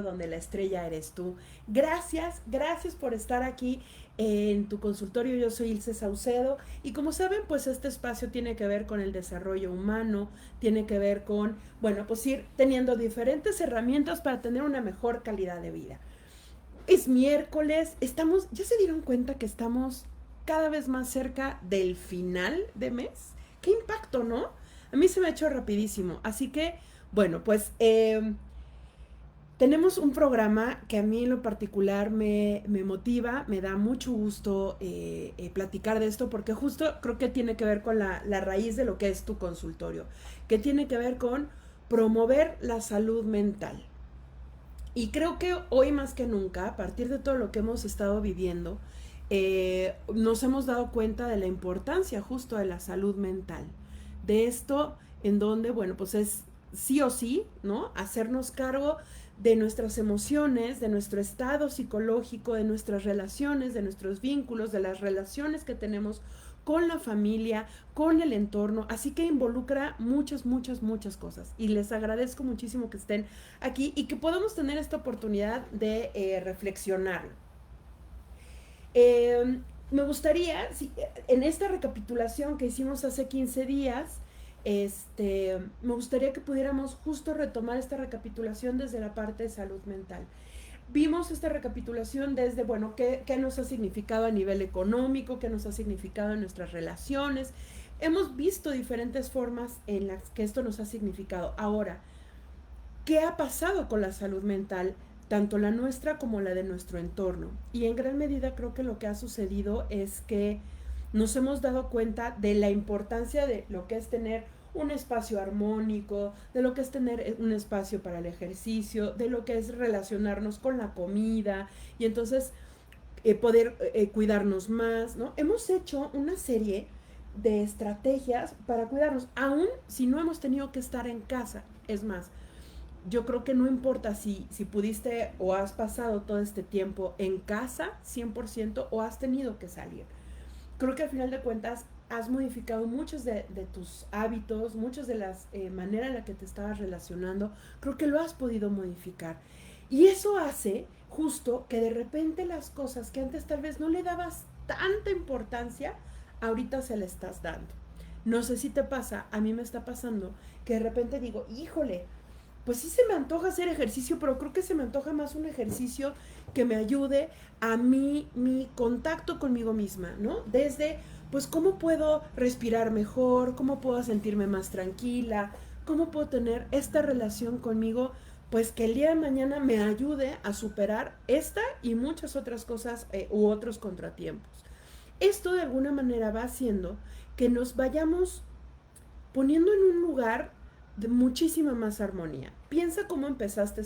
donde la estrella eres tú. Gracias, gracias por estar aquí en tu consultorio. Yo soy Ilse Saucedo y como saben, pues este espacio tiene que ver con el desarrollo humano, tiene que ver con, bueno, pues ir teniendo diferentes herramientas para tener una mejor calidad de vida. Es miércoles, ya se dieron cuenta que estamos cada vez más cerca del final de mes. Qué impacto, ¿no? A mí se me ha hecho rapidísimo. Así que, bueno, pues tenemos un programa que a mí en lo particular me motiva, me da mucho gusto platicar de esto porque justo creo que tiene que ver con la raíz de lo que es tu consultorio, que tiene que ver con promover la salud mental. Y creo que hoy más que nunca, a partir de todo lo que hemos estado viviendo, nos hemos dado cuenta de la importancia justo de la salud mental. De esto en donde, bueno, pues es sí o sí, ¿no? Hacernos cargo de nuestras emociones, de nuestro estado psicológico, de nuestras relaciones, de nuestros vínculos, de las relaciones que tenemos con la familia, con el entorno, así que involucra muchas, muchas, muchas cosas. Y les agradezco muchísimo que estén aquí y que podamos tener esta oportunidad de reflexionar. Eh, Me gustaría, si, en esta recapitulación que hicimos hace 15 días, me gustaría que pudiéramos justo retomar esta recapitulación desde la parte de salud mental. Vimos esta recapitulación desde, bueno, qué nos ha significado a nivel económico, qué nos ha significado en nuestras relaciones. Hemos visto diferentes formas en las que esto nos ha significado. Ahora, ¿qué ha pasado con la salud mental, tanto la nuestra como la de nuestro entorno? Y en gran medida creo que lo que ha sucedido es que nos hemos dado cuenta de la importancia de lo que es tener un espacio armónico, de lo que es tener un espacio para el ejercicio, de lo que es relacionarnos con la comida y entonces poder cuidarnos más, ¿no? Hemos hecho una serie de estrategias para cuidarnos, aun si no hemos tenido que estar en casa. Es más, yo creo que no importa si pudiste o has pasado todo este tiempo en casa 100% o has tenido que salir. Creo que al final de cuentas has modificado muchos de tus hábitos, muchas de las maneras en las que te estabas relacionando, creo que lo has podido modificar. Y eso hace justo que de repente las cosas que antes tal vez no le dabas tanta importancia, ahorita se le estás dando. No sé si te pasa, a mí me está pasando que de repente digo, híjole, pues sí se me antoja hacer ejercicio, pero creo que se me antoja más un ejercicio que me ayude a mí, mi contacto conmigo misma, ¿no? Desde, pues, cómo puedo respirar mejor, cómo puedo sentirme más tranquila, cómo puedo tener esta relación conmigo, pues que el día de mañana me ayude a superar esta y muchas otras cosas u otros contratiempos. Esto de alguna manera va haciendo que nos vayamos poniendo en un lugar de muchísima más armonía. Piensa cómo empezaste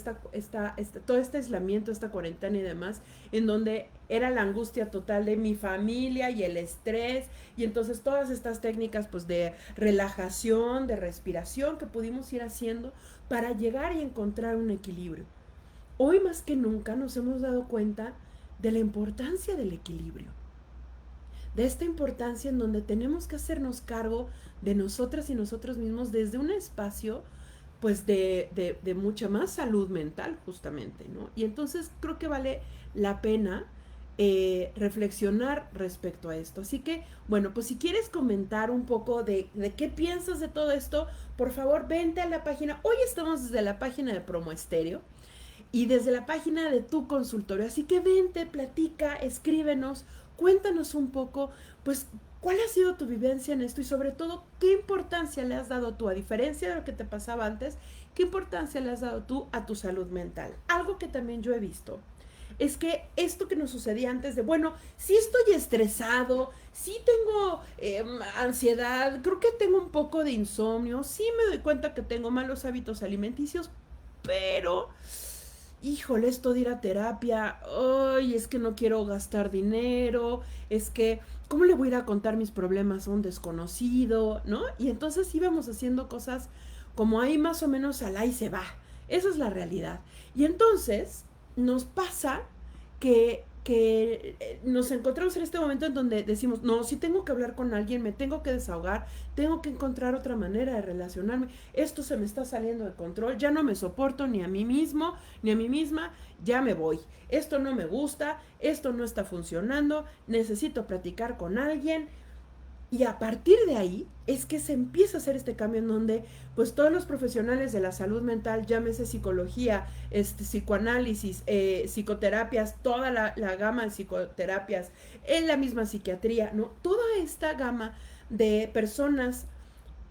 todo este aislamiento, esta cuarentena y demás, en donde era la angustia total de mi familia y el estrés, y entonces todas estas técnicas pues de relajación, de respiración que pudimos ir haciendo para llegar y encontrar un equilibrio. Hoy más que nunca nos hemos dado cuenta de la importancia del equilibrio, de esta importancia en donde tenemos que hacernos cargo de nosotras y nosotros mismos desde un espacio pues de mucha más salud mental justamente, ¿no? Y entonces creo que vale la pena reflexionar respecto a esto. Así que, bueno, pues si quieres comentar un poco de qué piensas de todo esto, por favor, vente a la página. Hoy estamos desde la página de Promo Estéreo y desde la página de tu consultorio. Así que vente, platica, escríbenos, cuéntanos un poco, pues, cuál ha sido tu vivencia en esto y sobre todo, qué importancia le has dado tú, a diferencia de lo que te pasaba antes, qué importancia le has dado tú a tu salud mental. Algo que también yo he visto es que esto que nos sucedía antes de, bueno, sí estoy estresado, sí tengo ansiedad, creo que tengo un poco de insomnio, sí me doy cuenta que tengo malos hábitos alimenticios, pero híjole, esto de ir a terapia, ay, es que no quiero gastar dinero, es que, ¿cómo le voy a ir a contar mis problemas a un desconocido, no? Y entonces íbamos haciendo cosas como ahí más o menos al ahí se va. Esa es la realidad. Y entonces nos pasa nos encontramos en este momento en donde decimos, no, si tengo que hablar con alguien, me tengo que desahogar, tengo que encontrar otra manera de relacionarme, esto se me está saliendo de control, ya no me soporto ni a mí mismo, ni a mí misma, ya me voy, esto no me gusta, esto no está funcionando, necesito platicar con alguien. Y a partir de ahí es que se empieza a hacer este cambio en donde pues todos los profesionales de la salud mental, llámese psicología, psicoanálisis, psicoterapias, toda la gama de psicoterapias, en la misma psiquiatría, ¿no? Toda esta gama de personas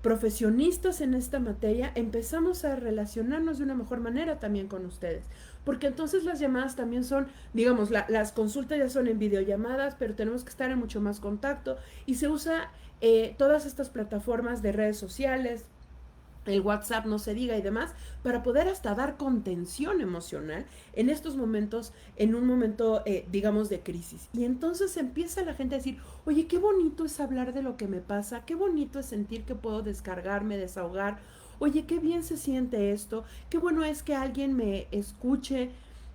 profesionistas en esta materia, empezamos a relacionarnos de una mejor manera también con ustedes. Porque entonces las llamadas también son, digamos, las consultas ya son en videollamadas, pero tenemos que estar en mucho más contacto y se usa todas estas plataformas de redes sociales, el WhatsApp no se diga y demás, para poder hasta dar contención emocional en estos momentos, en un momento, digamos, de crisis. Y entonces empieza la gente a decir, oye, qué bonito es hablar de lo que me pasa, qué bonito es sentir que puedo descargarme, desahogar, oye, qué bien se siente esto, qué bueno es que alguien me escuche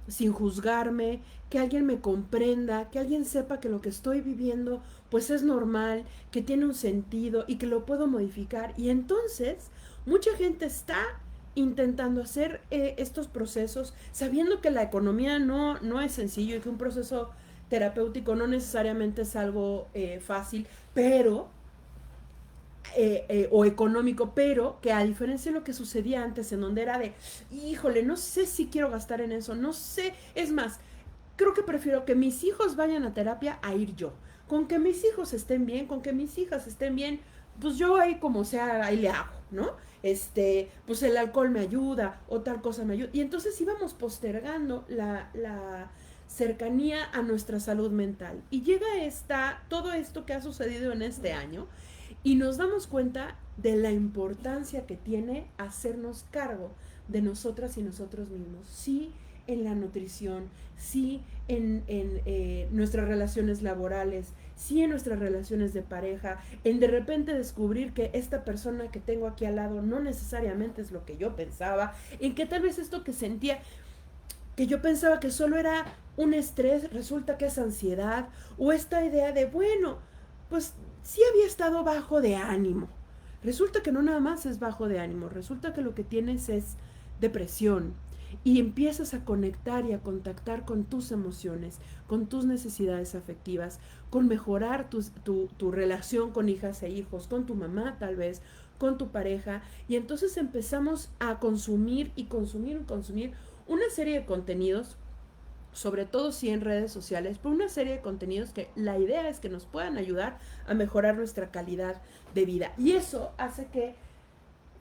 sin juzgarme, que alguien me comprenda, que alguien sepa que lo que estoy viviendo pues es normal, que tiene un sentido y que lo puedo modificar. Y entonces mucha gente está intentando hacer estos procesos, sabiendo que la economía no es sencillo y que un proceso terapéutico no necesariamente es algo fácil, pero o económico, pero que a diferencia de lo que sucedía antes, en donde era de, híjole, no sé si quiero gastar en eso, no sé, es más, creo que prefiero que mis hijos vayan a terapia a ir yo. Con que mis hijos estén bien, con que mis hijas estén bien, pues yo ahí como sea, ahí le hago, ¿no? Pues el alcohol me ayuda o tal cosa me ayuda. Y entonces íbamos postergando la cercanía a nuestra salud mental. Y llega todo esto que ha sucedido en este año y nos damos cuenta de la importancia que tiene hacernos cargo de nosotras y nosotros mismos. Sí, en la nutrición, sí en nuestras relaciones laborales, sí en nuestras relaciones de pareja, en de repente descubrir que esta persona que tengo aquí al lado no necesariamente es lo que yo pensaba, en que tal vez esto que sentía, que yo pensaba que solo era un estrés, resulta que es ansiedad, o esta idea de, bueno, pues sí había estado bajo de ánimo. Resulta que no nada más es bajo de ánimo, resulta que lo que tienes es depresión, y empiezas a conectar y a contactar con tus emociones, con tus necesidades afectivas, con mejorar tu relación con hijas e hijos, con tu mamá tal vez, con tu pareja, y entonces empezamos a consumir y consumir y consumir una serie de contenidos, sobre todo si en redes sociales, pero una serie de contenidos que la idea es que nos puedan ayudar a mejorar nuestra calidad de vida. Y eso hace que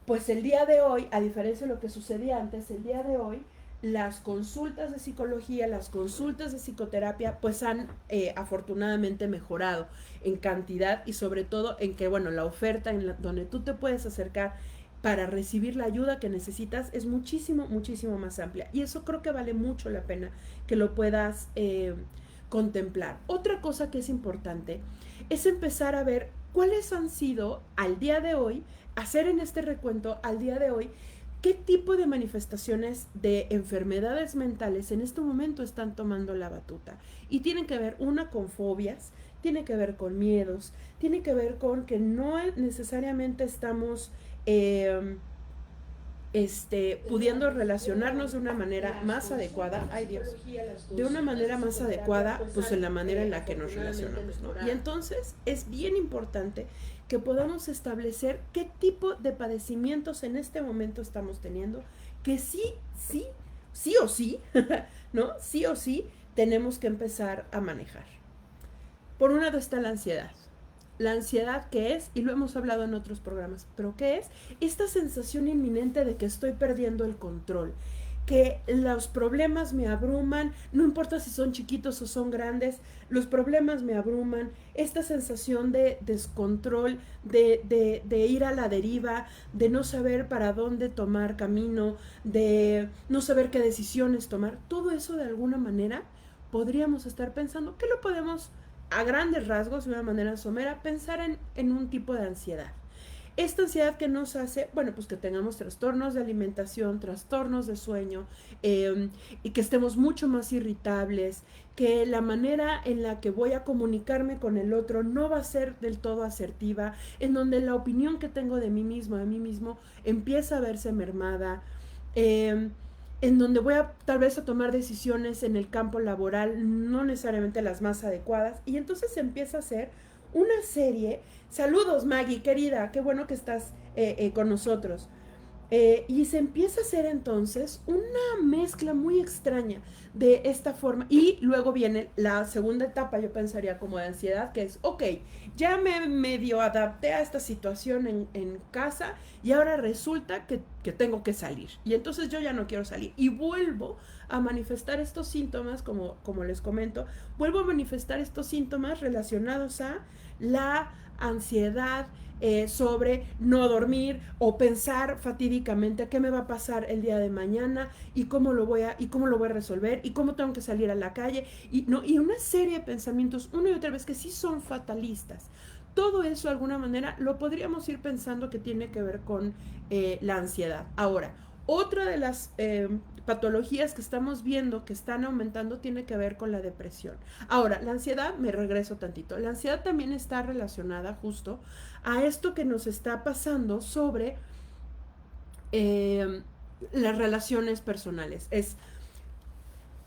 pues el día de hoy, a diferencia de lo que sucedía antes, el día de hoy las consultas de psicología, las consultas de psicoterapia, pues han afortunadamente mejorado en cantidad y sobre todo en que, bueno, la oferta donde tú te puedes acercar para recibir la ayuda que necesitas es muchísimo, muchísimo más amplia. Y eso creo que vale mucho la pena que lo puedas contemplar. Otra cosa que es importante es empezar a ver cuáles han sido al día de hoy, hacer en este recuento al día de hoy, qué tipo de manifestaciones de enfermedades mentales en este momento están tomando la batuta. Y tienen que ver, una, con fobias, tiene que ver con miedos, tiene que ver con que no necesariamente estamos pudiendo relacionarnos de una manera más adecuada, ay Dios, de una manera más adecuada, pues en la manera en la que nos relacionamos, ¿no? Y entonces es bien importante que podamos establecer qué tipo de padecimientos en este momento estamos teniendo, que sí o sí, ¿no? Sí o sí tenemos que empezar a manejar. Por un lado está la ansiedad. La ansiedad, ¿qué es? Y lo hemos hablado en otros programas, pero ¿qué es? Esta sensación inminente de que estoy perdiendo el control, que los problemas me abruman, no importa si son chiquitos o son grandes, los problemas me abruman, esta sensación de descontrol, de ir a la deriva, de no saber para dónde tomar camino, de no saber qué decisiones tomar, todo eso de alguna manera podríamos estar pensando que lo podemos a grandes rasgos, de una manera somera, pensar en un tipo de ansiedad. Esta ansiedad que nos hace, bueno, pues que tengamos trastornos de alimentación, trastornos de sueño, y que estemos mucho más irritables, que la manera en la que voy a comunicarme con el otro no va a ser del todo asertiva, en donde la opinión que tengo de mí mismo, de mí mismo, empieza a verse mermada, eh, en donde voy a tal vez a tomar decisiones en el campo laboral, no necesariamente las más adecuadas, y entonces se empieza a hacer una serie. Saludos, Maggie, querida, qué bueno que estás con nosotros. Y se empieza a hacer entonces una mezcla muy extraña de esta forma. Y luego viene la segunda etapa, yo pensaría como de ansiedad, que es, ok, ya me medio adapté a esta situación en casa y ahora resulta que tengo que salir. Y entonces yo ya no quiero salir. Y vuelvo a manifestar estos síntomas, como les comento, vuelvo a manifestar estos síntomas relacionados a la ansiedad, sobre no dormir o pensar fatídicamente qué me va a pasar el día de mañana y cómo lo voy a resolver y cómo tengo que salir a la calle y una serie de pensamientos una y otra vez que sí son fatalistas. Todo eso de alguna manera lo podríamos ir pensando que tiene que ver con la ansiedad. Ahora, otra de las patologías que estamos viendo que están aumentando tiene que ver con la depresión. Ahora, la ansiedad, me regreso tantito, la ansiedad también está relacionada justo a esto que nos está pasando sobre eh, las relaciones personales. Es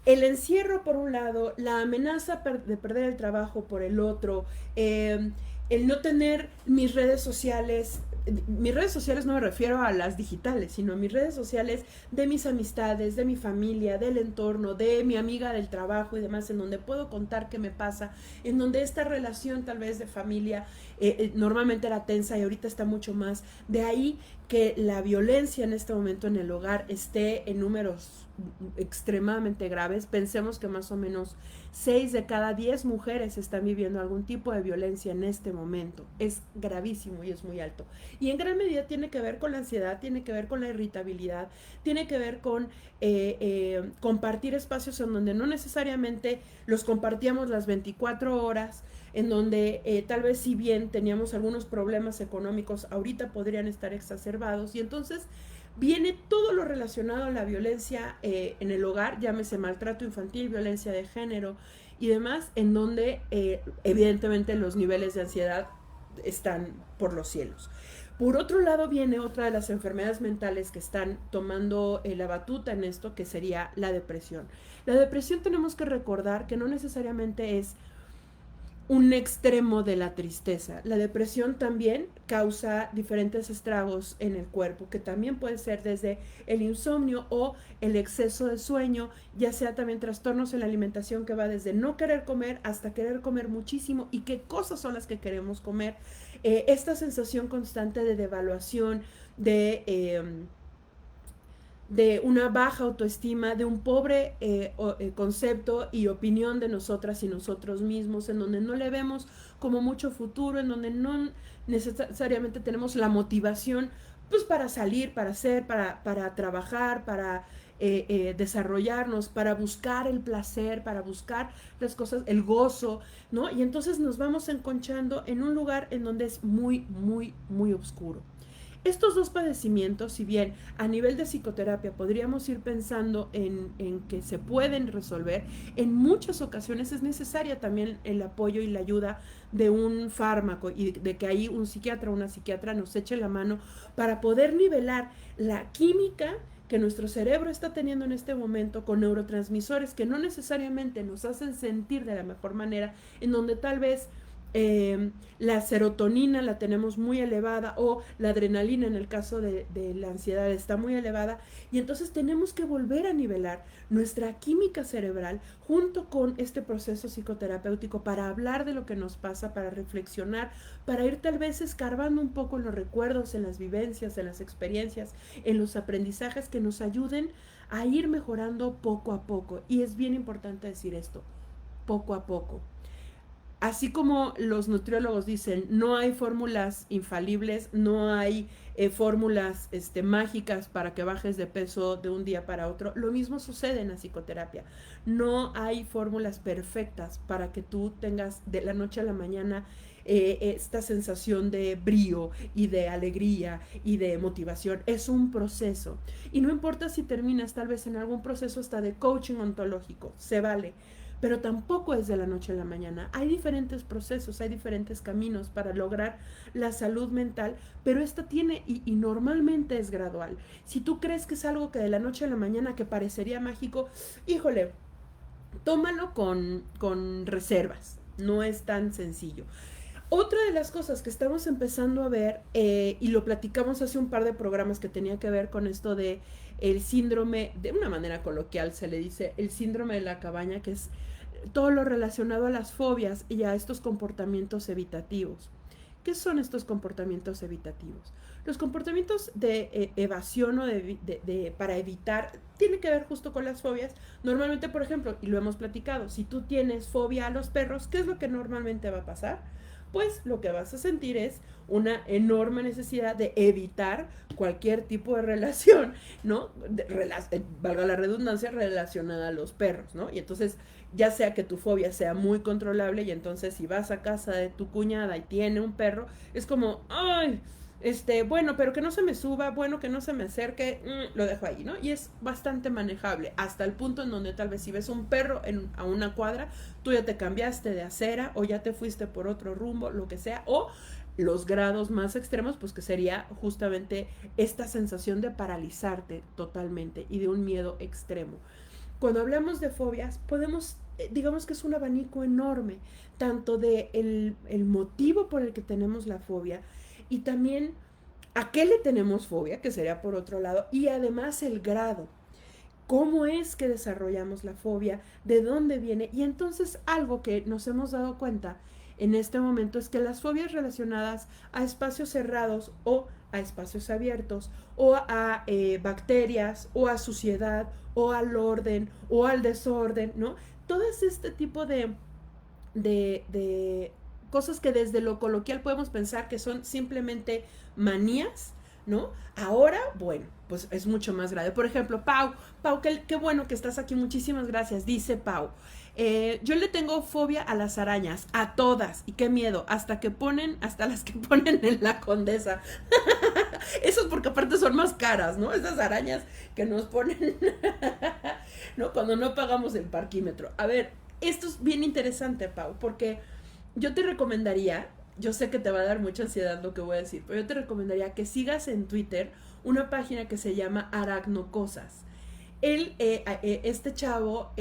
el encierro por un lado, la amenaza de perder el trabajo por el otro, el no tener mis redes sociales no me refiero a las digitales, sino a mis redes sociales de mis amistades, de mi familia, del entorno, de mi amiga del trabajo y demás, en donde puedo contar qué me pasa, en donde esta relación tal vez de familia normalmente era tensa y ahorita está mucho más. De ahí que la violencia en este momento en el hogar esté en números extremadamente graves. Pensemos que más o menos 6 de cada 10 mujeres están viviendo algún tipo de violencia en este momento. Es gravísimo y es muy alto. Y en gran medida tiene que ver con la ansiedad, tiene que ver con la irritabilidad, tiene que ver con compartir espacios en donde no necesariamente los compartíamos las 24 horas, en donde tal vez si bien teníamos algunos problemas económicos, ahorita podrían estar exacerbados. Y entonces viene todo lo relacionado a la violencia en el hogar, llámese maltrato infantil, violencia de género y demás, en donde evidentemente los niveles de ansiedad están por los cielos. Por otro lado viene otra de las enfermedades mentales que están tomando la batuta en esto, que sería la depresión. La depresión tenemos que recordar que no necesariamente es un extremo de la tristeza. La depresión también causa diferentes estragos en el cuerpo, que también puede ser desde el insomnio o el exceso de sueño, ya sea también trastornos en la alimentación que va desde no querer comer hasta querer comer muchísimo y qué cosas son las que queremos comer. Esta sensación constante de devaluación, de una baja autoestima, de un pobre concepto y opinión de nosotras y nosotros mismos, en donde no le vemos como mucho futuro, en donde no necesariamente tenemos la motivación pues para salir, para hacer, para trabajar, para desarrollarnos, para buscar el placer, para buscar las cosas, el gozo, ¿no? Y entonces nos vamos enconchando en un lugar en donde es muy, muy, muy oscuro. Estos dos padecimientos, si bien a nivel de psicoterapia podríamos ir pensando en que se pueden resolver, en muchas ocasiones es necesaria también el apoyo y la ayuda de un fármaco y de que ahí un psiquiatra o una psiquiatra nos eche la mano para poder nivelar la química que nuestro cerebro está teniendo en este momento con neurotransmisores que no necesariamente nos hacen sentir de la mejor manera, en donde tal vez la serotonina la tenemos muy elevada o la adrenalina en el caso de la ansiedad está muy elevada y entonces tenemos que volver a nivelar nuestra química cerebral junto con este proceso psicoterapéutico para hablar de lo que nos pasa, para reflexionar, para ir tal vez escarbando un poco en los recuerdos, en las vivencias, en las experiencias, en los aprendizajes que nos ayuden a ir mejorando poco a poco. Y es bien importante decir esto, poco a poco. Así como los nutriólogos dicen, no hay fórmulas infalibles, no hay fórmulas mágicas para que bajes de peso de un día para otro, lo mismo sucede en la psicoterapia. No hay fórmulas perfectas para que tú tengas de la noche a la mañana esta sensación de brío y de alegría y de motivación. Es un proceso. Y no importa si terminas tal vez en algún proceso hasta de coaching ontológico, se vale. Pero tampoco es de la noche a la mañana. Hay diferentes procesos, hay diferentes caminos para lograr la salud mental, pero esta tiene y normalmente es gradual. Si tú crees que es algo que de la noche a la mañana que parecería mágico, híjole, tómalo con reservas. No es tan sencillo. Otra de las cosas que estamos empezando a ver, y lo platicamos hace un par de programas que tenía que ver con esto de el síndrome, de una manera coloquial se le dice, el síndrome de la cabaña, que es todo lo relacionado a las fobias y a estos comportamientos evitativos. ¿Qué son estos comportamientos evitativos? Los comportamientos de evasión o para evitar tiene que ver justo con las fobias. Normalmente, por ejemplo, y lo hemos platicado, si tú tienes fobia a los perros, ¿qué es lo que normalmente va a pasar? Pues lo que vas a sentir es una enorme necesidad de evitar cualquier tipo de relación, ¿no? Valga la redundancia, relacionada a los perros, ¿no? Y entonces, ya sea que tu fobia sea muy controlable y entonces si vas a casa de tu cuñada y tiene un perro, es como, ay, bueno, pero que no se me suba, bueno, que no se me acerque, lo dejo ahí, ¿no? Y es bastante manejable, hasta el punto en donde tal vez si ves un perro a una cuadra, tú ya te cambiaste de acera o ya te fuiste por otro rumbo, lo que sea, o los grados más extremos, pues que sería justamente esta sensación de paralizarte totalmente y de un miedo extremo. Cuando hablamos de fobias, podemos, digamos que es un abanico enorme, tanto de el motivo por el que tenemos la fobia y también a qué le tenemos fobia, que sería por otro lado, y además el grado. ¿Cómo es que desarrollamos la fobia? ¿De dónde viene? Y entonces algo que nos hemos dado cuenta en este momento es que las fobias relacionadas a espacios cerrados o a espacios abiertos o a bacterias o a suciedad o al orden o al desorden, ¿no? Todo este tipo de cosas que desde lo coloquial podemos pensar que son simplemente manías, ¿no? Ahora, bueno, pues es mucho más grave. Por ejemplo, Pau, qué bueno que estás aquí, muchísimas gracias, dice Pau. Yo le tengo fobia a las arañas, a todas, y qué miedo, hasta las que ponen en la Condesa. Eso es porque aparte son más caras, ¿no? Esas arañas que nos ponen, ¿no? Cuando no pagamos el parquímetro. A ver, esto es bien interesante, Pau, porque yo te recomendaría, yo sé que te va a dar mucha ansiedad lo que voy a decir, pero yo te recomendaría que sigas en Twitter una página que se llama Aracnocosas. Este chavo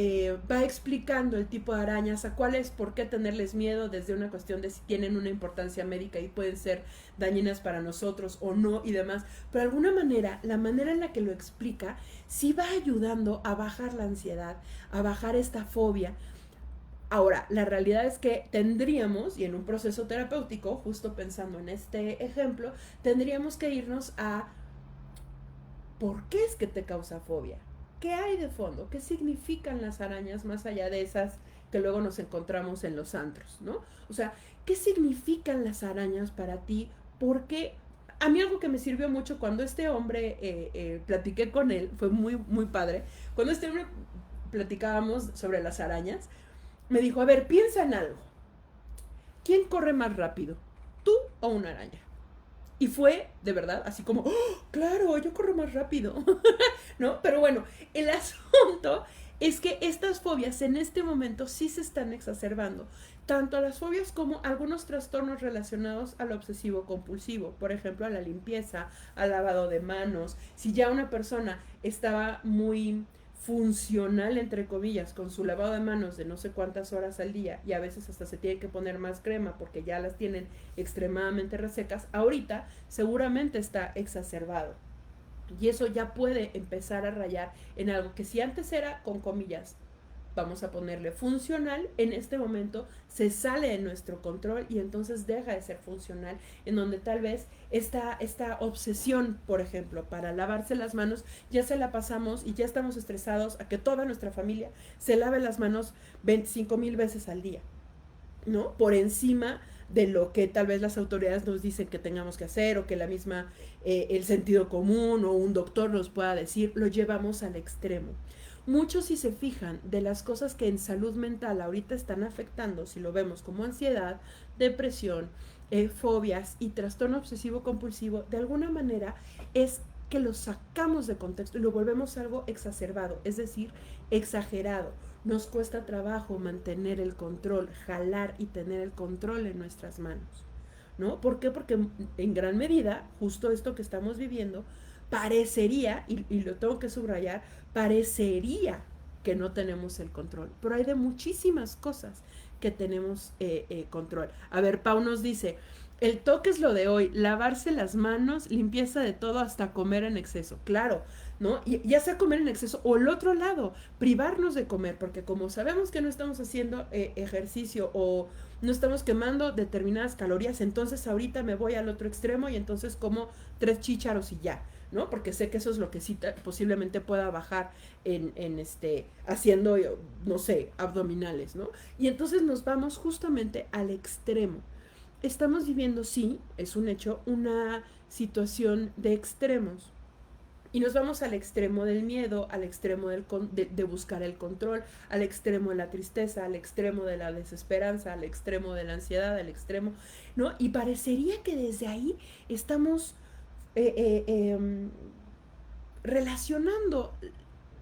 va explicando el tipo de arañas, a cuáles, por qué tenerles miedo, desde una cuestión de si tienen una importancia médica y pueden ser dañinas para nosotros o no y demás. Pero de alguna manera, la manera en la que lo explica, sí va ayudando a bajar la ansiedad, a bajar esta fobia. Ahora, la realidad es que tendríamos, y en un proceso terapéutico, justo pensando en este ejemplo, tendríamos que irnos a ¿por qué es que te causa fobia? ¿Qué hay de fondo? ¿Qué significan las arañas más allá de esas que luego nos encontramos en los antros, ¿no? O sea, ¿qué significan las arañas para ti? Porque a mí algo que me sirvió mucho cuando este hombre, platiqué con él, fue muy, muy padre, cuando este hombre platicábamos sobre las arañas, me dijo, a ver, piensa en algo. ¿Quién corre más rápido? ¿Tú o una araña? Y fue, de verdad, así como, ¡oh, claro, yo corro más rápido! ¿No? Pero bueno, el asunto es que estas fobias en este momento sí se están exacerbando. Tanto las fobias como algunos trastornos relacionados al obsesivo compulsivo. Por ejemplo, a la limpieza, al lavado de manos. Si ya una persona estaba muy funcional, entre comillas, con su lavado de manos de no sé cuántas horas al día y a veces hasta se tiene que poner más crema porque ya las tienen extremadamente resecas, ahorita seguramente está exacerbado. Y eso ya puede empezar a rayar en algo que si antes era, con comillas, vamos a ponerle funcional, en este momento se sale de nuestro control y entonces deja de ser funcional, en donde tal vez esta obsesión, por ejemplo, para lavarse las manos, ya se la pasamos y ya estamos estresados a que toda nuestra familia se lave las manos 25,000 veces al día, ¿no? Por encima de lo que tal vez las autoridades nos dicen que tengamos que hacer o que la misma, el sentido común o un doctor nos pueda decir, lo llevamos al extremo. Muchos, si se fijan, de las cosas que en salud mental ahorita están afectando, si lo vemos como ansiedad, depresión, fobias y trastorno obsesivo compulsivo, de alguna manera es que lo sacamos de contexto y lo volvemos algo exacerbado, es decir, exagerado. Nos cuesta trabajo mantener el control, jalar y tener el control en nuestras manos, ¿no? ¿Por qué? Porque en gran medida, justo esto que estamos viviendo, parecería, y lo tengo que subrayar, parecería que no tenemos el control, pero hay de muchísimas cosas que tenemos control. A ver, Pau nos dice, el toque es lo de hoy, lavarse las manos, limpieza de todo hasta comer en exceso. Claro, ¿no? Y ya sea comer en exceso o el otro lado, privarnos de comer, porque como sabemos que no estamos haciendo ejercicio o no estamos quemando determinadas calorías, entonces ahorita me voy al otro extremo y entonces como 3 chícharos y ya, ¿no? Porque sé que eso es lo que sí posiblemente pueda bajar en haciendo, no sé, abdominales, ¿no? Y entonces nos vamos justamente al extremo. Estamos viviendo, sí, es un hecho, una situación de extremos. Y nos vamos al extremo del miedo, al extremo de buscar el control, al extremo de la tristeza, al extremo de la desesperanza, al extremo de la ansiedad, al extremo, ¿no? Y parecería que desde ahí estamos relacionando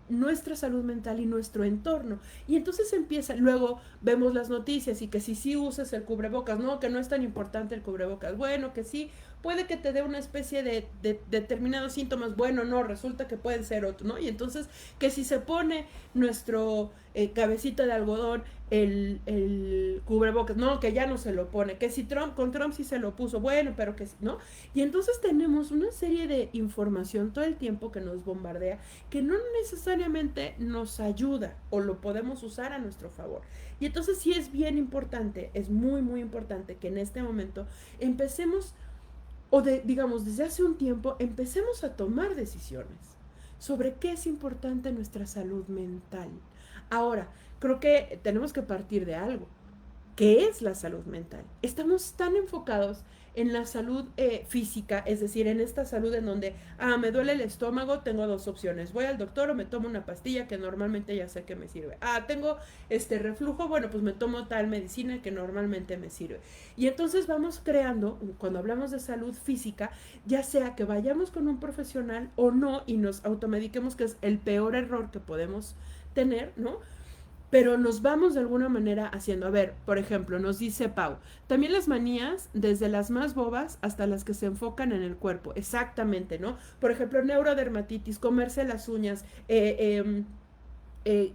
nuestra salud mental y nuestro entorno. Y entonces empieza, luego vemos las noticias y que si sí usas el cubrebocas, no, que no es tan importante el cubrebocas, bueno, que sí, puede que te dé una especie de determinados síntomas, bueno, no, resulta que pueden ser otro, ¿no? Y entonces que si se pone nuestro cabecita de algodón, el cubrebocas, no, que ya no se lo pone, que si con Trump sí se lo puso, bueno, pero que sí, ¿no? Y entonces tenemos una serie de información todo el tiempo que nos bombardea, que no necesariamente nos ayuda o lo podemos usar a nuestro favor. Y entonces sí es bien importante, es muy, muy importante que en este momento empecemos, digamos, desde hace un tiempo, empecemos a tomar decisiones sobre qué es importante en nuestra salud mental. Ahora, creo que tenemos que partir de algo. ¿Qué es la salud mental? Estamos tan enfocados en la salud física, es decir, en esta salud en donde, me duele el estómago, tengo dos opciones, voy al doctor o me tomo una pastilla que normalmente ya sé que me sirve. Tengo reflujo, bueno, pues me tomo tal medicina que normalmente me sirve. Y entonces vamos creando, cuando hablamos de salud física, ya sea que vayamos con un profesional o no y nos automediquemos, que es el peor error que podemos tener, ¿no? Pero nos vamos de alguna manera haciendo. A ver, por ejemplo, nos dice Pau, también las manías, desde las más bobas hasta las que se enfocan en el cuerpo. Exactamente, ¿no? Por ejemplo, neurodermatitis, comerse las uñas,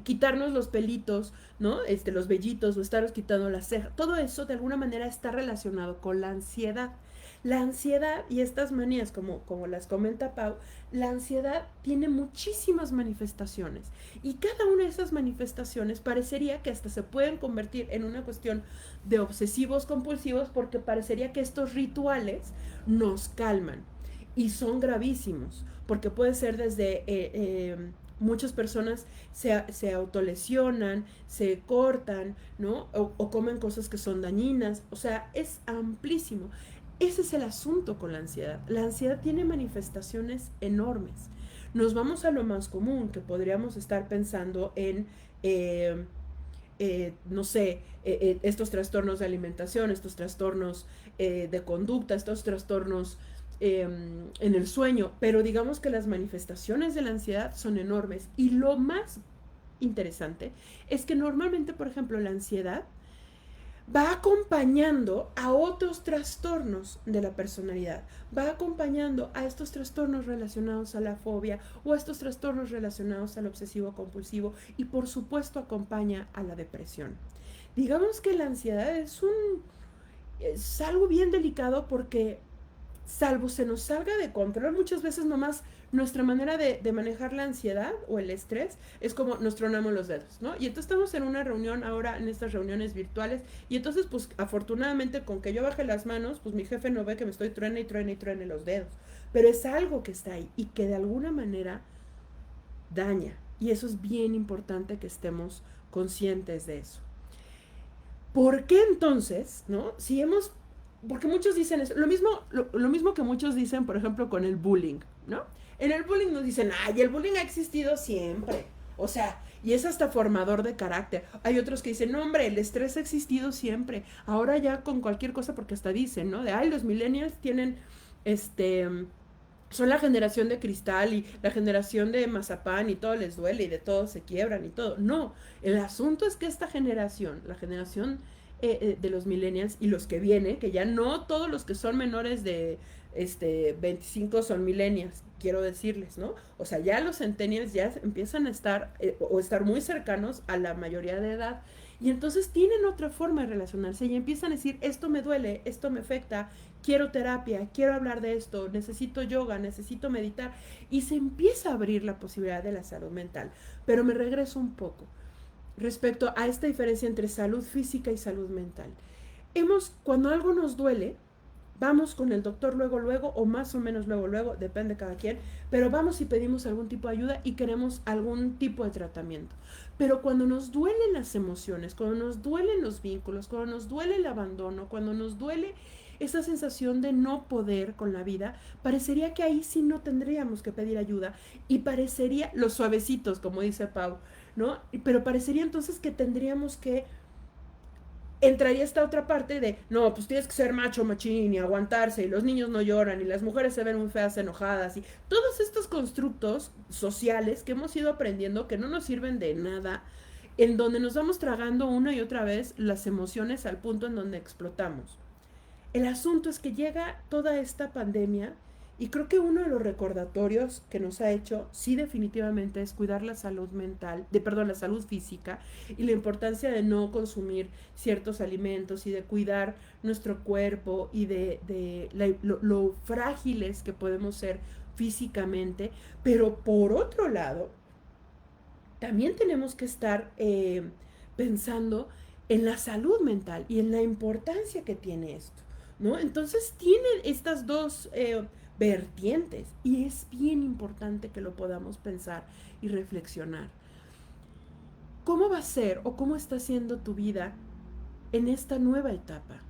quitarnos los pelitos, ¿no? Los vellitos o estaros quitando las cejas. Todo eso de alguna manera está relacionado con la ansiedad. La ansiedad y estas manías, como las comenta Pau, la ansiedad tiene muchísimas manifestaciones y cada una de esas manifestaciones parecería que hasta se pueden convertir en una cuestión de obsesivos compulsivos porque parecería que estos rituales nos calman y son gravísimos porque puede ser desde muchas personas se autolesionan, se cortan, ¿no? O comen cosas que son dañinas, o sea, es amplísimo. Ese es el asunto con la ansiedad. La ansiedad tiene manifestaciones enormes. Nos vamos a lo más común, que podríamos estar pensando en, no sé, estos trastornos de alimentación, estos trastornos de conducta, estos trastornos en el sueño, pero digamos que las manifestaciones de la ansiedad son enormes. Y lo más interesante es que normalmente, por ejemplo, la ansiedad va acompañando a otros trastornos de la personalidad, va acompañando a estos trastornos relacionados a la fobia o a estos trastornos relacionados al obsesivo compulsivo y por supuesto acompaña a la depresión. Digamos que la ansiedad es algo bien delicado porque salvo se nos salga de control, muchas veces nomás nuestra manera de manejar la ansiedad o el estrés es como nos tronamos los dedos, ¿no? Y entonces estamos en una reunión ahora, en estas reuniones virtuales, y entonces pues afortunadamente con que yo baje las manos, pues mi jefe no ve que me estoy truene y truene y truene los dedos, pero es algo que está ahí y que de alguna manera daña, y eso es bien importante que estemos conscientes de eso. ¿Por qué entonces, no? Si hemos porque muchos dicen eso, lo mismo que muchos dicen, por ejemplo, con el bullying, ¿no? En el bullying nos dicen, el bullying ha existido siempre. O sea, y es hasta formador de carácter. Hay otros que dicen, no, hombre, el estrés ha existido siempre. Ahora ya con cualquier cosa, porque hasta dicen, ¿no? De, ay, los millennials tienen, este, son la generación de cristal y la generación de mazapán y todo les duele y de todo se quiebran y todo. No, el asunto es que esta generación, la generación de los millennials y los que vienen, que ya no todos los que son menores de 25 son millennials, quiero decirles, ¿no? O sea, ya los centennials ya empiezan a estar o estar muy cercanos a la mayoría de edad. Y entonces tienen otra forma de relacionarse y empiezan a decir, esto me duele, esto me afecta, quiero terapia, quiero hablar de esto, necesito yoga, necesito meditar. Y se empieza a abrir la posibilidad de la salud mental. Pero me regreso un poco respecto a esta diferencia entre salud física y salud mental. Cuando algo nos duele, vamos con el doctor luego, o más o menos luego, depende de cada quien, pero vamos y pedimos algún tipo de ayuda y queremos algún tipo de tratamiento. Pero cuando nos duelen las emociones, cuando nos duelen los vínculos, cuando nos duele el abandono, cuando nos duele esa sensación de no poder con la vida, parecería que ahí sí no tendríamos que pedir ayuda y parecería, los suavecitos, como dice Pau, ¿no? Pero parecería entonces que tendríamos que entraría esta otra parte de, no, pues tienes que ser macho, machín y aguantarse, y los niños no lloran, y las mujeres se ven muy feas, enojadas, y todos estos constructos sociales que hemos ido aprendiendo que no nos sirven de nada, en donde nos vamos tragando una y otra vez las emociones al punto en donde explotamos. El asunto es que llega toda esta pandemia y creo que uno de los recordatorios que nos ha hecho, sí definitivamente, es cuidar la salud mental, perdón, la salud física y la importancia de no consumir ciertos alimentos y de cuidar nuestro cuerpo y lo frágiles que podemos ser físicamente. Pero por otro lado, también tenemos que estar pensando en la salud mental y en la importancia que tiene esto, ¿no? Entonces tienen estas dos vertientes y es bien importante que lo podamos pensar y reflexionar. ¿Cómo va a ser o cómo está siendo tu vida en esta nueva etapa?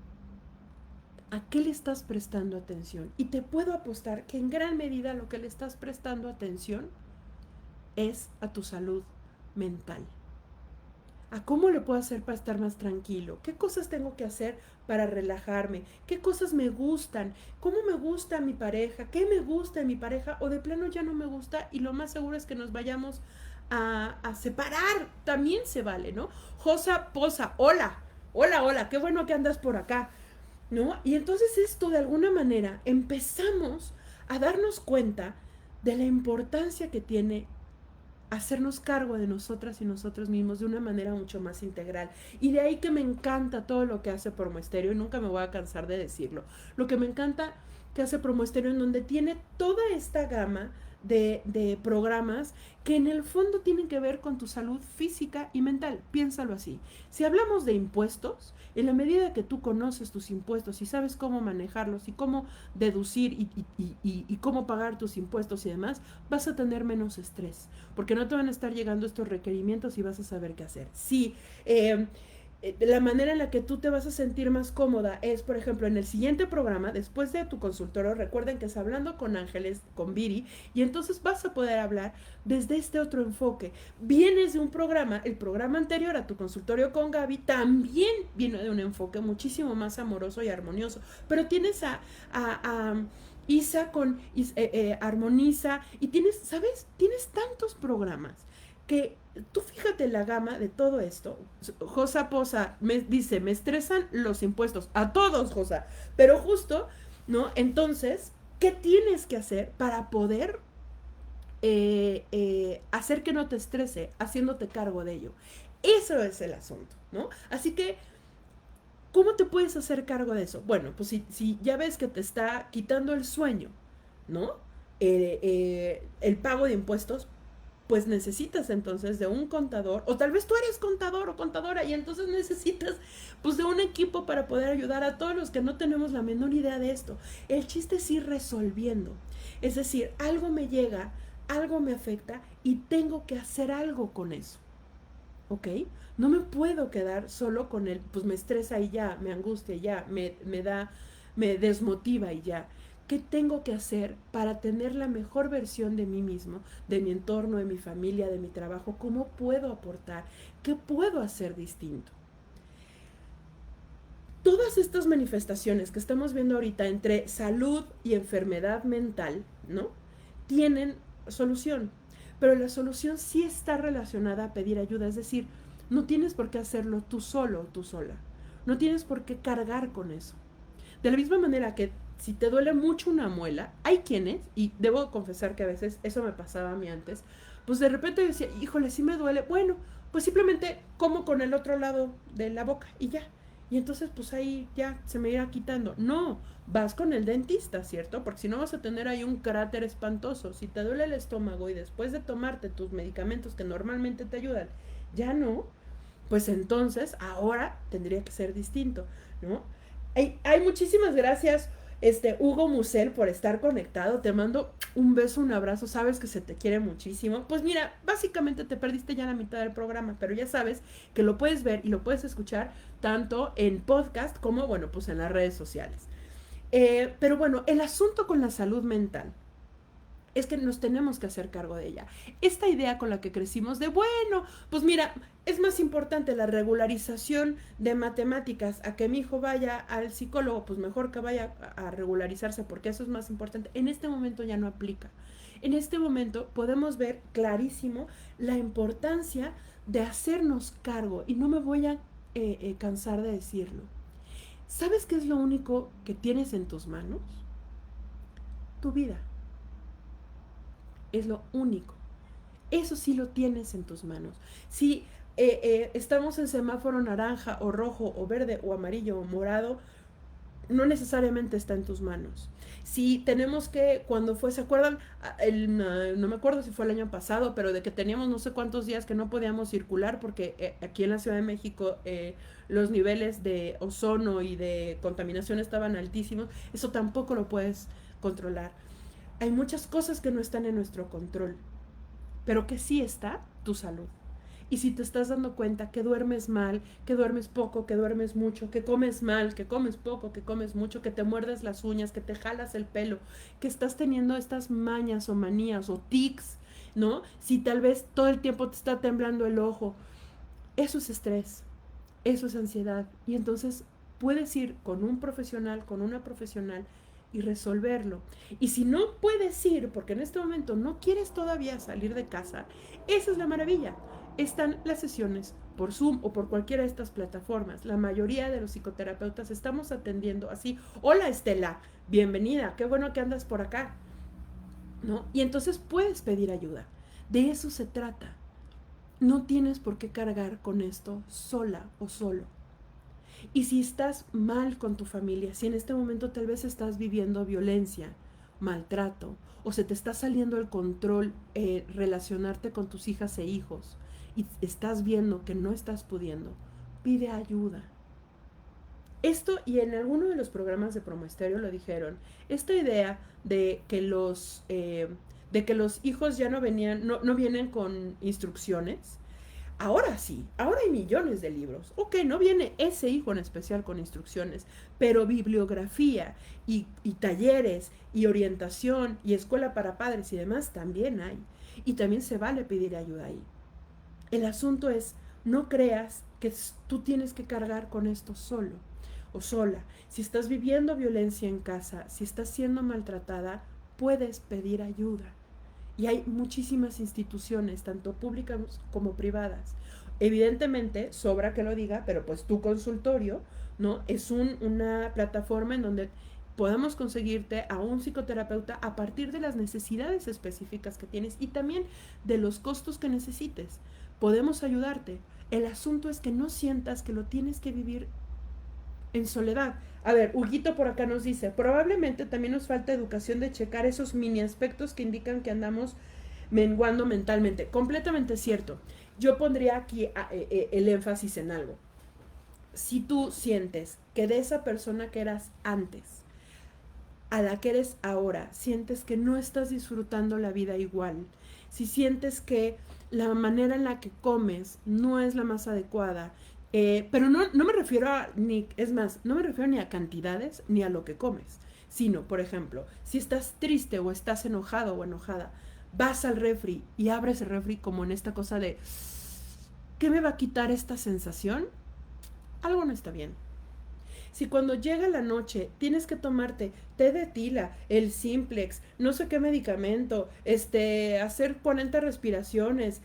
¿A qué le estás prestando atención? Y te puedo apostar que en gran medida lo que le estás prestando atención es a tu salud mental. ¿A cómo le puedo hacer para estar más tranquilo? ¿Qué cosas tengo que hacer para relajarme? ¿Qué cosas me gustan? ¿Cómo me gusta mi pareja? ¿Qué me gusta de mi pareja? O de plano ya no me gusta y lo más seguro es que nos vayamos a separar. También se vale, ¿no? Josa Posa, hola, qué bueno que andas por acá, ¿no? Y entonces esto de alguna manera empezamos a darnos cuenta de la importancia que tiene hacernos cargo de nosotras y nosotros mismos de una manera mucho más integral. Y de ahí que me encanta todo lo que hace Promo Estéreo, y nunca me voy a cansar de decirlo. Lo que me encanta que hace Promo Estéreo, en donde tiene toda esta gama de programas que en el fondo tienen que ver con tu salud física y mental. Piénsalo así. Si hablamos de impuestos, en la medida que tú conoces tus impuestos y sabes cómo manejarlos y cómo deducir y cómo pagar tus impuestos y demás, vas a tener menos estrés, porque no te van a estar llegando estos requerimientos y vas a saber qué hacer. Sí, la manera en la que tú te vas a sentir más cómoda es, por ejemplo, en el siguiente programa, después de tu consultorio, recuerden que es Hablando con Ángeles, con Viri, y entonces vas a poder hablar desde este otro enfoque. Vienes de un programa, el programa anterior a tu consultorio con Gaby, también viene de un enfoque muchísimo más amoroso y armonioso, pero tienes a Isa con Armoniza, y tienes, ¿sabes? Tienes tantos programas que tú fíjate la gama de todo esto. Josa Posa dice, me estresan los impuestos. A todos, Josa. Pero justo, ¿no? Entonces, ¿qué tienes que hacer para poder hacer que no te estrese, haciéndote cargo de ello? Eso es el asunto, ¿no? Así que, ¿cómo te puedes hacer cargo de eso? Bueno, pues si ya ves que te está quitando el sueño, ¿no? El pago de impuestos, pues necesitas entonces de un contador, o tal vez tú eres contador o contadora y entonces necesitas pues de un equipo para poder ayudar a todos los que no tenemos la menor idea de esto. El chiste es ir resolviendo, es decir, algo me llega, algo me afecta y tengo que hacer algo con eso, ¿ok? No me puedo quedar solo con el, pues me estresa y ya, me angustia y ya, me desmotiva y ya. ¿Qué tengo que hacer para tener la mejor versión de mí mismo, de mi entorno, de mi familia, de mi trabajo? ¿Cómo puedo aportar? ¿Qué puedo hacer distinto? Todas estas manifestaciones que estamos viendo ahorita entre salud y enfermedad mental, ¿no? Tienen solución, pero la solución sí está relacionada a pedir ayuda, es decir, no tienes por qué hacerlo tú solo o tú sola, no tienes por qué cargar con eso. De la misma manera que si te duele mucho una muela, hay quienes, y debo confesar que a veces eso me pasaba a mí antes, pues de repente yo decía, híjole, sí me duele, bueno, pues simplemente como con el otro lado de la boca y ya. Y entonces pues ahí ya se me irá quitando. No, vas con el dentista, ¿cierto? Porque si no vas a tener ahí un cráter espantoso. Si te duele el estómago y después de tomarte tus medicamentos que normalmente te ayudan, ya no, pues entonces ahora tendría que ser distinto, ¿no? Hay muchísimas gracias, Hugo Musel, por estar conectado. Te mando un beso, un abrazo. Sabes que se te quiere muchísimo. Pues mira, básicamente te perdiste ya la mitad del programa, pero ya sabes que lo puedes ver y lo puedes escuchar tanto en podcast como, bueno, pues en las redes sociales. Pero bueno, el asunto con la salud mental es que nos tenemos que hacer cargo de ella. Esta idea con la que crecimos de, bueno, pues mira, es más importante la regularización de matemáticas a que mi hijo vaya al psicólogo, pues mejor que vaya a regularizarse porque eso es más importante. En este momento ya no aplica. En este momento podemos ver clarísimo la importancia de hacernos cargo y no me voy a cansar de decirlo. ¿Sabes qué es lo único que tienes en tus manos? Tu vida. Es lo único. Eso sí lo tienes en tus manos. Si estamos en semáforo naranja o rojo o verde o amarillo o morado, no necesariamente está en tus manos. Si tenemos que, cuando fue, ¿se acuerdan? No me acuerdo si fue el año pasado, pero de que teníamos no sé cuántos días que no podíamos circular porque aquí en la Ciudad de México los niveles de ozono y de contaminación estaban altísimos, eso tampoco lo puedes controlar. Hay muchas cosas que no están en nuestro control, pero que sí está tu salud. Y si te estás dando cuenta que duermes mal, que duermes poco, que duermes mucho, que comes mal, que comes poco, que comes mucho, que te muerdes las uñas, que te jalas el pelo, que estás teniendo estas mañas o manías o tics, ¿no? Si tal vez todo el tiempo te está temblando el ojo, eso es estrés, eso es ansiedad. Y entonces puedes ir con un profesional, con una profesional y resolverlo. Y si no puedes ir, porque en este momento no quieres todavía salir de casa, esa es la maravilla. Están las sesiones por Zoom o por cualquiera de estas plataformas. La mayoría de los psicoterapeutas estamos atendiendo así. Hola Estela, bienvenida, qué bueno que andas por acá, ¿no? Y entonces puedes pedir ayuda. De eso se trata. No tienes por qué cargar con esto sola o solo. Y si estás mal con tu familia, si en este momento tal vez estás viviendo violencia, maltrato, o se te está saliendo el control relacionarte con tus hijas e hijos, y estás viendo que no estás pudiendo, pide ayuda. Esto, y en alguno de los programas de Promo Estéreo lo dijeron, esta idea de que los hijos ya no vienen con instrucciones. Ahora sí, ahora hay millones de libros. Ok, no viene ese hijo en especial con instrucciones, pero bibliografía y talleres y orientación y escuela para padres y demás también hay. Y también se vale pedir ayuda ahí. El asunto es, no creas que tú tienes que cargar con esto solo o sola. Si estás viviendo violencia en casa, si estás siendo maltratada, puedes pedir ayuda. Y hay muchísimas instituciones, tanto públicas como privadas. Evidentemente, sobra que lo diga, pero pues tu consultorio, ¿no? Es una plataforma en donde podemos conseguirte a un psicoterapeuta a partir de las necesidades específicas que tienes y también de los costos que necesites. Podemos ayudarte. El asunto es que no sientas que lo tienes que vivir en soledad. A ver, Huguito por acá nos dice, probablemente también nos falta educación de checar esos mini aspectos que indican que andamos menguando mentalmente. Completamente cierto. Yo pondría aquí el énfasis en algo. Si tú sientes que de esa persona que eras antes a la que eres ahora, sientes que no estás disfrutando la vida igual, si sientes que la manera en la que comes no es la más adecuada, pero no me refiero a, es más, no me refiero ni a cantidades ni a lo que comes, sino, por ejemplo, si estás triste o estás enojado o enojada, vas al refri y abres el refri como en esta cosa de, ¿qué me va a quitar esta sensación? Algo no está bien. Si cuando llega la noche tienes que tomarte té de tila, el simplex, no sé qué medicamento, hacer 40 respiraciones,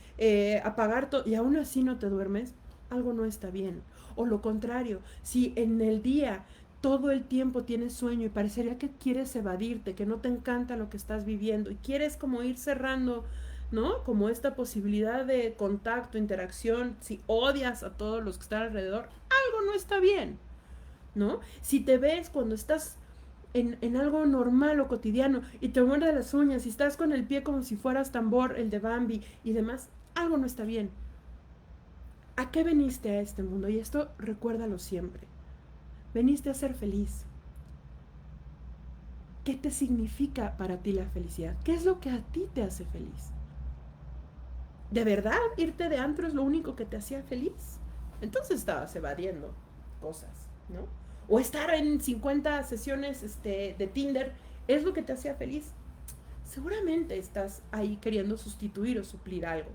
apagar todo, y aún así no te duermes, algo no está bien. O lo contrario, si en el día todo el tiempo tienes sueño y parecería que quieres evadirte, que no te encanta lo que estás viviendo y quieres como ir cerrando, ¿no? Como esta posibilidad de contacto, interacción, si odias a todos los que están alrededor, algo no está bien. ¿No? Si te ves cuando estás en algo normal o cotidiano y te muerdes las uñas y estás con el pie como si fueras tambor, el de Bambi y demás, algo no está bien. ¿A qué veniste a este mundo? Y esto recuérdalo siempre. Veniste a ser feliz. ¿Qué te significa para ti la felicidad? ¿Qué es lo que a ti te hace feliz? ¿De verdad irte de antro es lo único que te hacía feliz? Entonces estabas evadiendo cosas, ¿no? O estar en 50 sesiones de Tinder es lo que te hacía feliz. Seguramente estás ahí queriendo sustituir o suplir algo.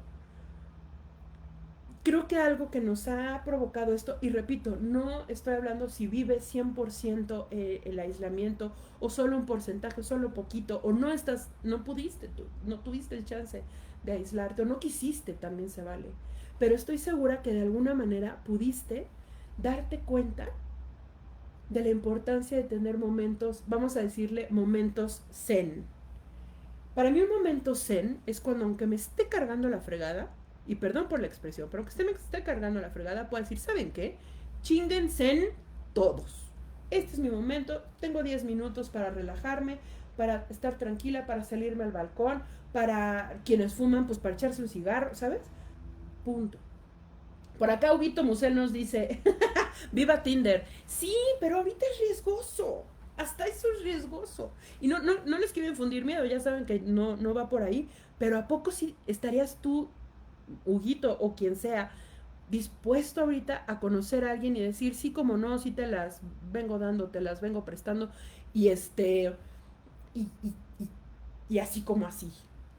Creo que algo que nos ha provocado esto, y repito, no estoy hablando si vives 100% el aislamiento o solo un porcentaje, solo poquito, o no pudiste, tú, no tuviste el chance de aislarte o no quisiste, también se vale. Pero estoy segura que de alguna manera pudiste darte cuenta de la importancia de tener momentos, vamos a decirle momentos zen. Para mí un momento zen es cuando aunque me esté cargando la fregada, y perdón por la expresión, pero que me esté cargando la fregada, puedo decir, ¿saben qué? Chinguen zen todos. Este es mi momento, tengo 10 minutos para relajarme, para estar tranquila, para salirme al balcón, para quienes fuman, pues para echarse un cigarro, ¿sabes? Punto. Por acá Huguito Musel nos dice, viva Tinder. Sí, pero ahorita es riesgoso. Hasta eso es riesgoso. Y no les quiero infundir miedo, ya saben que no va por ahí. Pero ¿a poco sí estarías tú, Huguito o quien sea, dispuesto ahorita a conocer a alguien y decir, sí, como no, sí te las vengo dando, te las vengo prestando, y y, y, y así como así?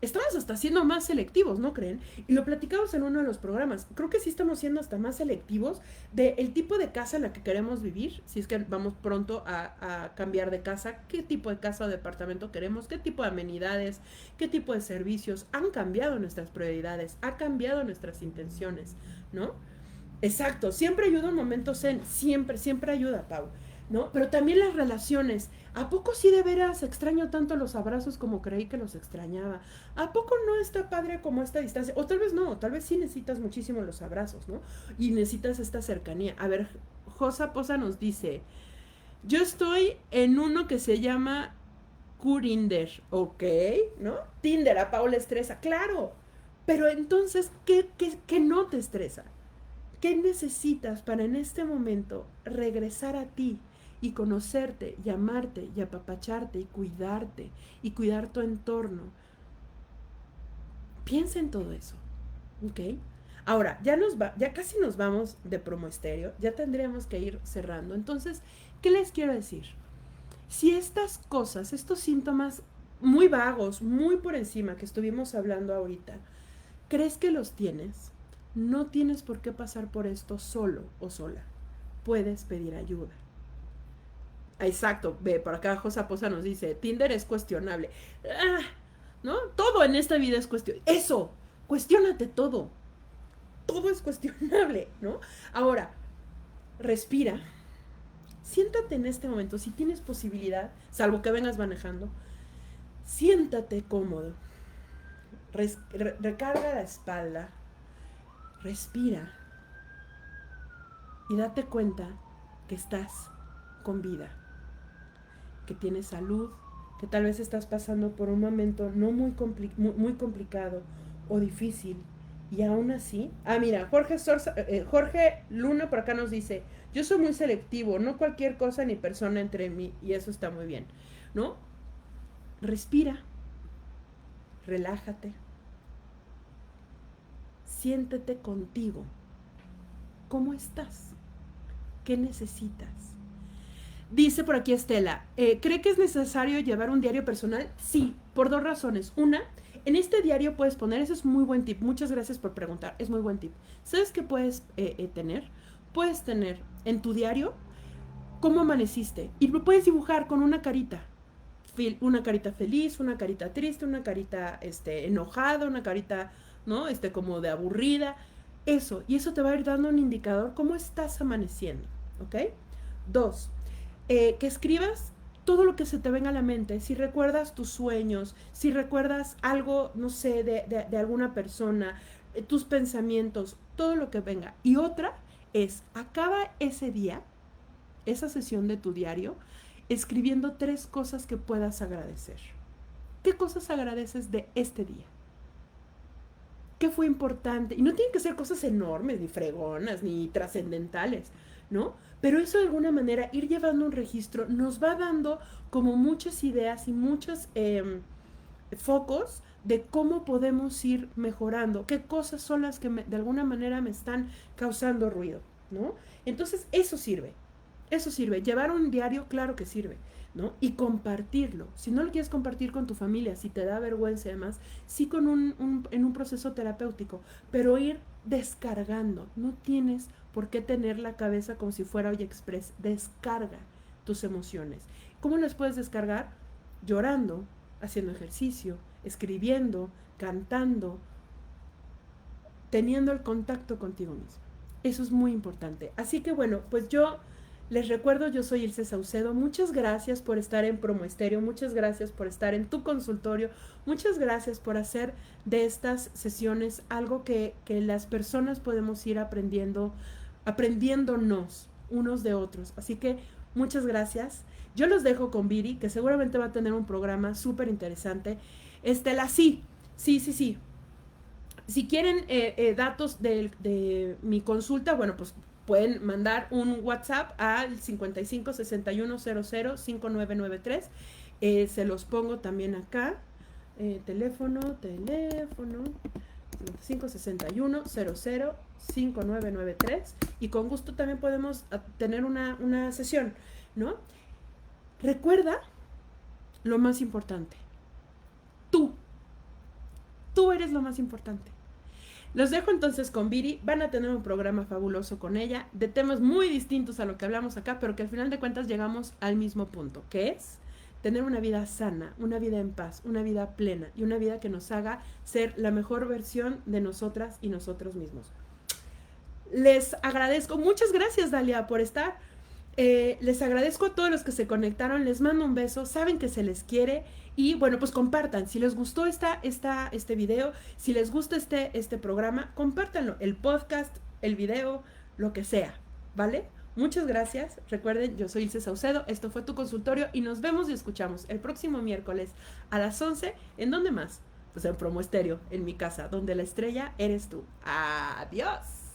Estamos hasta siendo más selectivos, ¿no creen? Y lo platicamos en uno de los programas. Creo que sí estamos siendo hasta más selectivos del tipo de casa en la que queremos vivir, si es que vamos pronto a cambiar de casa, qué tipo de casa o departamento queremos, qué tipo de amenidades, qué tipo de servicios. Han cambiado nuestras prioridades, ha cambiado nuestras intenciones, ¿no? Exacto, siempre ayuda un momento zen, siempre, siempre ayuda, Pau, ¿no? Pero también las relaciones. ¿A poco sí de veras extraño tanto los abrazos como creí que los extrañaba? ¿A poco no está padre como esta distancia? O tal vez no, tal vez sí necesitas muchísimo los abrazos, ¿no? Y necesitas esta cercanía. A ver, Josa Poza nos dice, yo estoy en uno que se llama Curinder, ¿ok? ¿No? Tinder, a Paula estresa, claro. Pero entonces, ¿qué no te estresa? ¿Qué necesitas para en este momento regresar a ti y conocerte y amarte y apapacharte y cuidar tu entorno? Piensa en todo eso, ¿ok? Ahora, ya casi nos vamos de promo estéreo, ya tendríamos que ir cerrando. Entonces, ¿qué les quiero decir? Si estas cosas, estos síntomas muy vagos, muy por encima que estuvimos hablando ahorita, ¿crees que los tienes? No tienes por qué pasar por esto solo o sola. Puedes pedir ayuda. Exacto, ve, por acá Josa Poza nos dice, Tinder es cuestionable. Ah, ¿no? Todo en esta vida es cuestionable. Eso, cuestiónate todo. Todo es cuestionable, ¿no? Ahora, respira. Siéntate en este momento, si tienes posibilidad, salvo que vengas manejando, siéntate cómodo. Recarga la espalda. Respira. Y date cuenta que estás con vida, que tienes salud, que tal vez estás pasando por un momento no muy complicado o difícil. Y aún así, mira, Jorge Luna por acá nos dice, yo soy muy selectivo, no cualquier cosa ni persona entre mí, y eso está muy bien, ¿no? Respira, relájate, siéntete contigo. ¿Cómo estás? ¿Qué necesitas? Dice por aquí Estela, ¿cree que es necesario llevar un diario personal? Sí, por dos razones. Una, en este diario puedes poner, eso es muy buen tip, muchas gracias por preguntar, es muy buen tip. ¿Sabes qué puedes tener? Puedes tener en tu diario cómo amaneciste y lo puedes dibujar con una carita feliz, una carita triste, una carita enojada, una carita, ¿no? Como de aburrida. Eso, y eso te va a ir dando un indicador cómo estás amaneciendo, ¿ok? Dos, que escribas todo lo que se te venga a la mente, si recuerdas tus sueños, si recuerdas algo, no sé, de alguna persona, tus pensamientos, todo lo que venga. Y otra es, acaba ese día, esa sesión de tu diario, escribiendo 3 cosas que puedas agradecer. ¿Qué cosas agradeces de este día? ¿Qué fue importante? Y no tienen que ser cosas enormes, ni fregonas, ni trascendentales, ¿no? Pero eso de alguna manera, ir llevando un registro, nos va dando como muchas ideas y muchos focos de cómo podemos ir mejorando, qué cosas son las que de alguna manera me están causando ruido, ¿no? Entonces, eso sirve. Llevar un diario, claro que sirve, ¿no? Y compartirlo. Si no lo quieres compartir con tu familia, si te da vergüenza y demás, sí en un proceso terapéutico, pero ir descargando. No tienes por qué tener la cabeza como si fuera Oye Express. Descarga tus emociones. ¿Cómo las puedes descargar? Llorando, haciendo ejercicio, escribiendo, cantando, teniendo el contacto contigo mismo. Eso es muy importante. Así que bueno, pues yo les recuerdo, yo soy Ilse Saucedo. Muchas gracias por estar en Promo Estéreo, muchas gracias por estar en tu consultorio, muchas gracias por hacer de estas sesiones algo que las personas podemos ir aprendiéndonos unos de otros. Así que muchas gracias. Yo los dejo con Viri, que seguramente va a tener un programa súper interesante. Estela, sí. Si quieren datos de mi consulta, bueno, pues pueden mandar un WhatsApp al 55 61 00 5993. Se los pongo también acá. Teléfono 55 61 00 5993. Y con gusto también podemos tener una sesión, ¿no? Recuerda lo más importante. Tú eres lo más importante. Los dejo entonces con Viri, van a tener un programa fabuloso con ella, de temas muy distintos a lo que hablamos acá, pero que al final de cuentas llegamos al mismo punto, que es tener una vida sana, una vida en paz, una vida plena y una vida que nos haga ser la mejor versión de nosotras y nosotros mismos. Les agradezco, muchas gracias Dalia por estar, les agradezco a todos los que se conectaron, les mando un beso, saben que se les quiere. Y bueno, pues compartan, si les gustó este video, si les gusta este programa, compártanlo, el podcast, el video, lo que sea, ¿vale? Muchas gracias, recuerden, yo soy Ilse Saucedo, esto fue Tu Consultorio y nos vemos y escuchamos el próximo miércoles a las 11, ¿en dónde más? Pues en Promo Estéreo, en mi casa, donde la estrella eres tú. ¡Adiós!